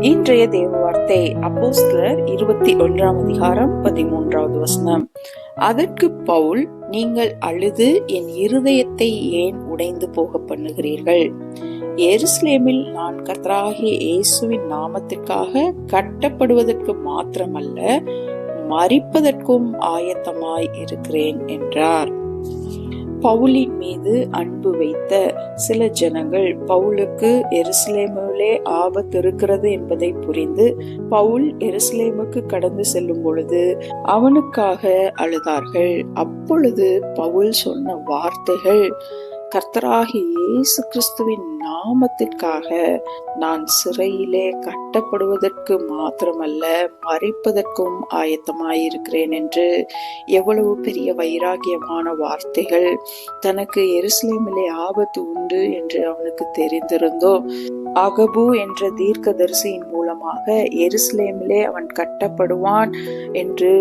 இன்றைய தேவ வார்த்தை அப்போஸ்தலர் 21 அதற்கு பவுல், நீங்கள் அழுது என் இருதயத்தை ஏன் உடைந்து போக பண்ணுகிறீர்கள்? எருசலேமில் நான் கர்த்தராகிய இயேசுவின் நாமத்திற்காக கட்டப்படுவதற்கு மாத்திரமல்ல, மரிப்பதற்கும் ஆயத்தமாய் இருக்கிறேன் என்றார். பவுலின் மீது அன்பு வைத்த சில ஜனங்கள் பவுலுக்கு எருசலேமிலே ஆபத்து இருக்கிறது என்பதை புரிந்து பவுல் எருசலேமுக்கு கடந்து செல்லும் பொழுது அவனுக்காக அழுதார்கள். அப்பொழுது பவுல் சொன்ன வார்த்தைகள், கர்த்தராகிய இயேசு கிறிஸ்துவின் நாமத்திற்காக நான் சிறையிலே கட்டப்படுவதற்கு மாத்திரமல்ல, மரிப்பதற்கும் ஆயத்தமாயிருக்கிறேன் என்று. எவ்வளவு பெரிய வைராகியமான வார்த்தைகள்! தனக்கு எருசலேமிலே ஆபத்து உண்டு என்று அவனுக்கு தெரிந்திருந்தோ, அகபு என்ற தீர்க்கதரிசியின் மூலமாக எருசலேமிலே அவன் கட்டப்படுவான் என்று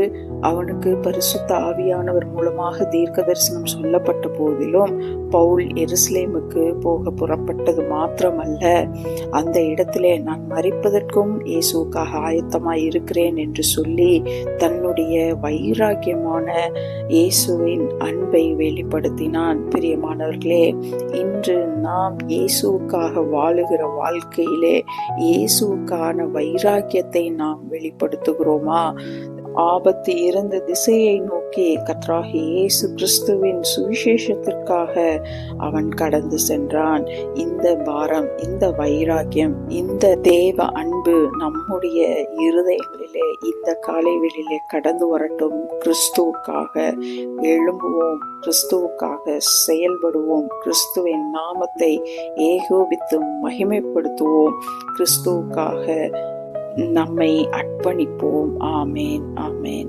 அவனுக்கு பரிசுத்த ஆவியானவர் மூலமாக தீர்க்க தரிசனம் சொல்லப்பட்ட போதிலும் பவுல் எருசலேமுக்கு போக புறப்பட்டது மாத்திரமல்ல, அந்த இடத்திலே நான் மரிப்பதற்கும் இயேசுக்காக ஆயத்தமாய் இருக்கிறேன் என்று சொல்லி தன்னுடைய வைராக்கியமான இயேசுவின் அன்பை வெளிப்படுத்தினான். பிரியமானவர்களே, இன்று நாம் இயேசுக்காக வாழுகிற வாழ்க்கையிலே இயேசுக்கான வைராக்கியத்தை நாம் வெளிப்படுத்துகிறோமா? ஆபத்து இருந்த திசையை நோக்கி கர்த்தராகிய இயேசு கிறிஸ்துவின் சுவிசேஷத்திற்காக அவன் கடந்து சென்றான். இந்த பாரம், இந்த வைராக்கியம், இந்த தேவ அன்பு நம்முடைய இருதயங்களிலே இந்த காலைவெளியிலே கடந்து வரட்டும். கிறிஸ்துவுக்காக எழும்புவோம், கிறிஸ்துவுக்காக செயல்படுவோம், கிறிஸ்துவின் நாமத்தை ஏகோபித்து மகிமைப்படுத்துவோம், கிறிஸ்துவுக்காக நம்மை அர்ப்பணிப்போம். ஆமேன், ஆமேன்.